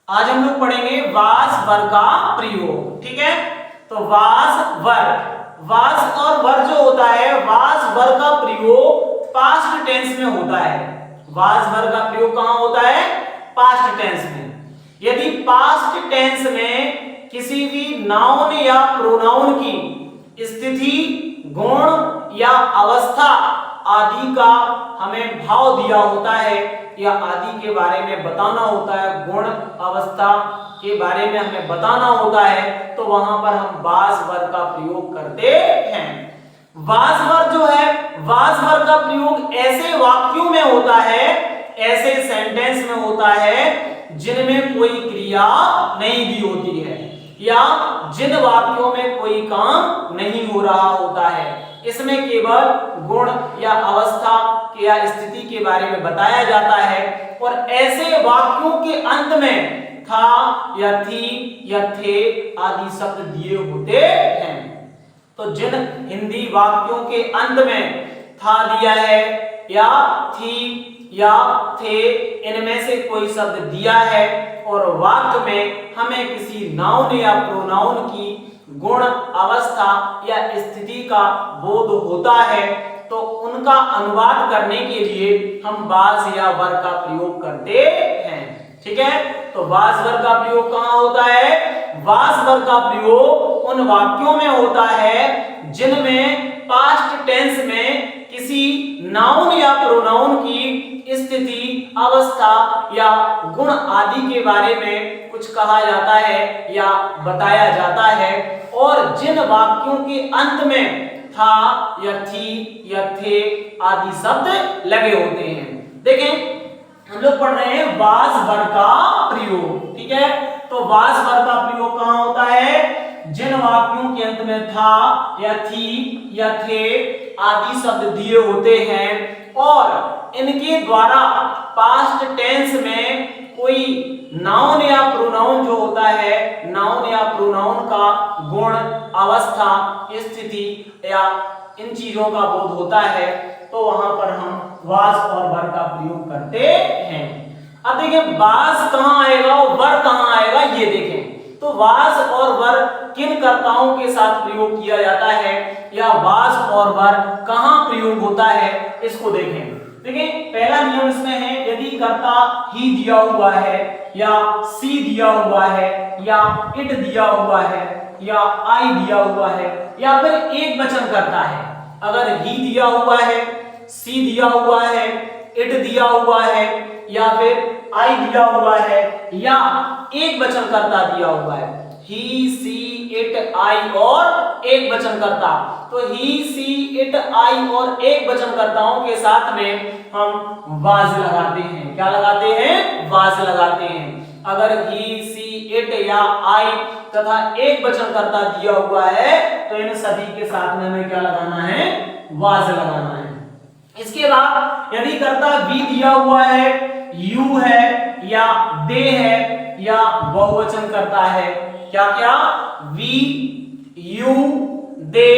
आज हम लोग पढ़ेंगे वास वर का प्रयोग। ठीक है, तो वास और वर जो होता है, वास वर का प्रयोग पास्ट टेंस में होता है। वास वर का प्रयोग कहां होता है? पास्ट टेंस में। यदि पास्ट टेंस में किसी भी नाउन या प्रोनाउन की स्थिति, गुण या अवस्था आदि का हमें भाव दिया होता है या आदि के बारे में बताना होता है, गुण अवस्था के बारे में हमें बताना होता है, तो वहां पर हम वास वर का प्रयोग करते हैं। वास वर जो है, वास वर का प्रयोग ऐसे वाक्यों में होता है, ऐसे सेंटेंस में होता है जिनमें कोई क्रिया नहीं दी होती है या जिन वाक्यों में कोई काम नहीं हो रहा होता है। इसमें केवल गुण या अवस्था या स्थिति के बारे में बताया जाता है और ऐसे वाक्यों के अंत में था या थी या थे आदि शब्द दिए होते हैं। तो जिन हिंदी वाक्यों के अंत में था दिया है या थी या थे, इनमें से कोई शब्द दिया है और वाक्य में हमें किसी नाउन या प्रोनाउन की गुण अवस्था या स्थिति का बोध होता है, तो उनका अनुवाद करने के लिए हम वास या वर का प्रयोग करते हैं। ठीक है, तो वास वर का प्रयोग कहां होता है? वास वर का प्रयोग उन वाक्यों में होता है जिनमें पास्ट टेंस में किसी नाउन या प्रोनाउन की स्थिति, अवस्था या गुण आदि के बारे में कुछ कहा जाता है या बताया जाता है और जिन वाक्यों के अंत में था या थी या थे आदि शब्द लगे होते हैं। देखें, हम लोग पढ़ रहे हैं वास वर का प्रयोग। ठीक है, तो वास वर का प्रयोग कहां होता है? जिन वाक्यों के अंत में था या थी या थे आदि शब्द दिए होते हैं और इनके द्वारा पास्ट टेंस में कोई नाउन या प्रोनाउन जो होता है, नाउन या प्रोनाउन का गुण, अवस्था, स्थिति या इन चीजों का बोध होता है, तो वहां पर हम वास और वर का प्रयोग करते हैं। अब देखिए, वास कहां आएगा और वर कहां आएगा, ये देखें। तो वास और वर किन कर्ताओं के साथ प्रयोग किया जाता है या वास और वर कहां प्रयोग होता है, इसको देखें। देखिए, पहला नियम इसमें है, यदि कर्ता ही दिया हुआ है या सी दिया हुआ है या इट दिया हुआ है या आई दिया हुआ है या फिर एक वचन करता है। अगर ही दिया हुआ है, सी दिया हुआ है, इट दिया हुआ है या फिर आई दिया हुआ है या एक वचन करता दिया हुआ है, ही, सी, इट, आई और एक वचन करता, तो ही, सी, इट, आई और एक वचन कर्ताओं के साथ में हम वाज लगाते हैं। क्या लगाते हैं? वाज लगाते हैं। अगर ही, सी, इट या आई तथा एक वचन करता दिया हुआ है, तो इन सभी के साथ में हमें क्या लगाना है? वाज लगाना है। इसके बाद यदि कर्ता वी दिया हुआ है, यू है या दे है या बहुवचन करता है, क्या क्या? वी, यू, दे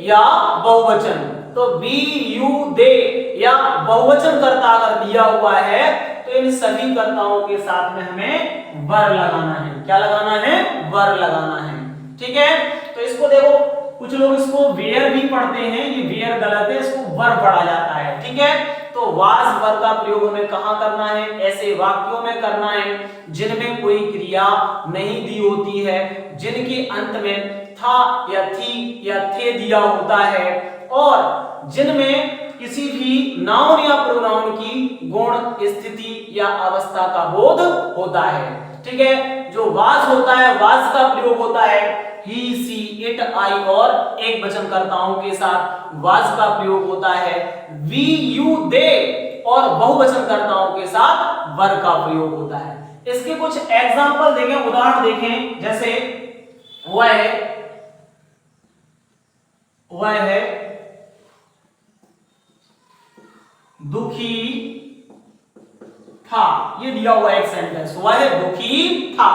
या बहुवचन, तो वी, यू, दे या बहुवचन कर्ता अगर दिया हुआ है, तो इन सभी कर्ताओं के साथ में हमें वर लगाना है। क्या लगाना है? वर लगाना है। ठीक है, तो इसको देखो, कुछ लोग इसको वेयर भी पढ़ते हैं, ये वेयर गलत है, इसको वर पढ़ा जाता है। ठीक है, तो वास वर का प्रयोग हमें कहां करना है? ऐसे वाक्यों में करना है जिनमें कोई क्रिया नहीं दी होती है, जिनके अंत में था या थी या थे दिया होता है और जिनमें किसी भी नाउन या प्रोनाउन की गुण, स्थिति या अवस्था का बोध होता है। ठीक है, जो वास होता है, वास का प्रयोग होता है ही, सी, इट, आई और एक वचन कर्ताओं के साथ वास का प्रयोग होता है। वी, यू, दे और बहुवचन कर्ताओं के साथ वर का प्रयोग होता है। इसके कुछ एग्जांपल देखें, उदाहरण देखें। जैसे वह है दुखी था, ये दिया हुआ एक सेंटेंस, वह दुखी था,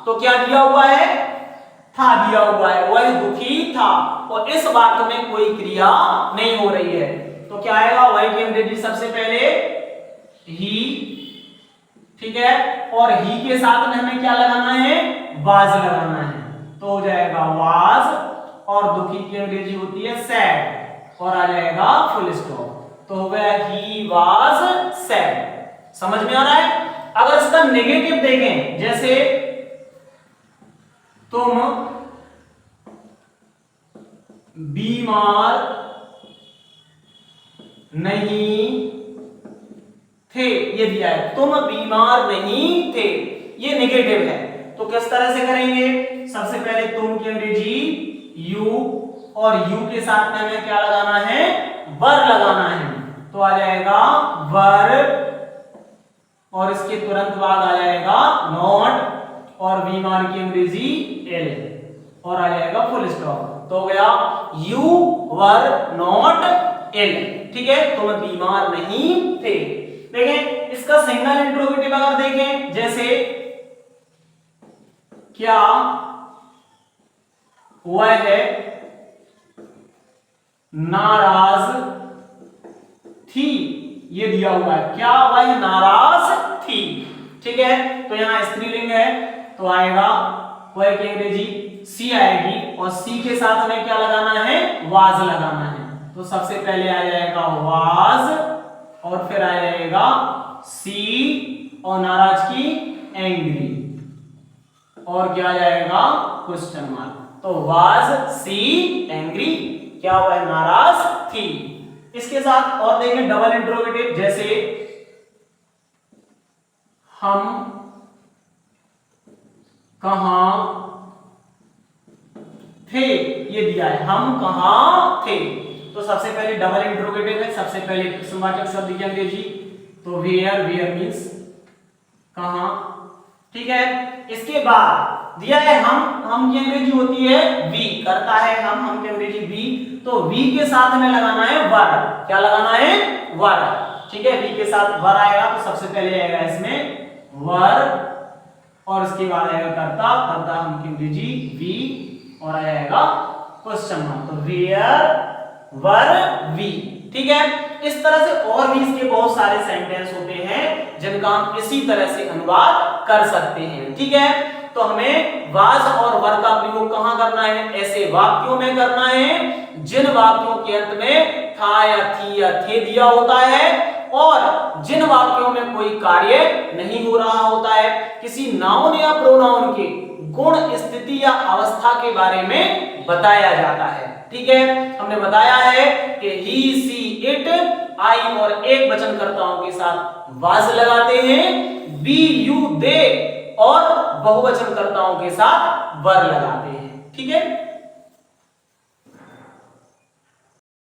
तो क्या दिया हुआ है? था दिया हुआ है, वह दुखी था और इस वाक्य में कोई क्रिया नहीं हो रही है, तो क्या आएगा? वह की अंग्रेजी सबसे पहले ही ठीक है, और ही के साथ में हमें क्या लगाना है, वाज लगाना है, तो हो जाएगा वाज, और दुखी की अंग्रेजी होती है सैड, और आ जाएगा फुल स्टॉप, तो हो गया ही वाज सैड। समझ में आ रहा है? अगर इसका नेगेटिव देखें, जैसे तुम बीमार नहीं थे, ये दिया है, तुम बीमार नहीं थे, ये नेगेटिव है, तो किस तरह से करेंगे, सबसे पहले तुम की अंग्रेजी यू, और यू के साथ में हमें क्या लगाना है, वर लगाना है, तो आ जाएगा वर, और इसके तुरंत बाद आ जाएगा नॉट, और बीमार की अंग्रेजी एल, और आ जाएगा फुल स्टॉप, तो हो गया यू वर नॉट एल। ठीक है, तुम बीमार नहीं थे। देखें इसका सिंगल इंट्रोगेटिव अगर देखें, जैसे क्या वह नाराज थी, ये दिया हुआ है, क्या वह नाराज थी। ठीक है, तो यहां स्त्रीलिंग है, तो आएगा वह की अंग्रेजी सी आएगी, और सी के साथ हमें क्या लगाना है, वाज लगाना है, तो सबसे पहले आ जाएगा वाज, और फिर आ जाएगा सी, और नाराज की एंग्री, और क्या आ जाएगा क्वेश्चन मार्क, तो वाज सी एंग्री, क्या वह नाराज थी। इसके साथ और देखें डबल इंट्रोगेटिव, जैसे हम कहां थे, ये दिया है, हम कहां थे, तो सबसे पहले डबल इंट्रोगेटिव है, सबसे पहले प्रश्नवाचक शब्द की अंग्रेजी, तो वेयर, वेयर मींस कहां। ठीक है, इसके बाद दिया है हम की अंग्रेजी होती है वी, करता है हम की अंग्रेजी वी, तो वी के साथ हमें लगाना है वर, क्या लगाना है, वर। ठीक है, वी के साथ वर आएगा, तो सबसे पहले आएगा इसमें वर, और इसके बाद आएगा करता, करता हम की अंग्रेजी वी, और आ जाएगा क्वेश्चन मार्क, तो वेयर वर वी। ठीक है, इस तरह से और भी इसके बहुत सारे सेंटेंस होते हैं जिनका हम इसी तरह से अनुवाद कर सकते हैं। ठीक है, तो हमें वाज और वर का प्रयोग कहां करना है, ऐसे वाक्यों में करना है जिन वाक्यों के अंत में था या थी या थे दिया होता है, और जिन वाक्यों में कोई कार्य नहीं हो रहा होता है, किसी नाउन या प्रोनाउन के गुण, स्थिति या अवस्था के बारे में बताया जाता है। ठीक है, हमने बताया है कि ही, सी, इट, आई और एक वचनकर्ताओं के साथ वाज लगाते हैं, बी, यू, दे और बहुवचनकर्ताओं के साथ वर लगाते हैं। ठीक है।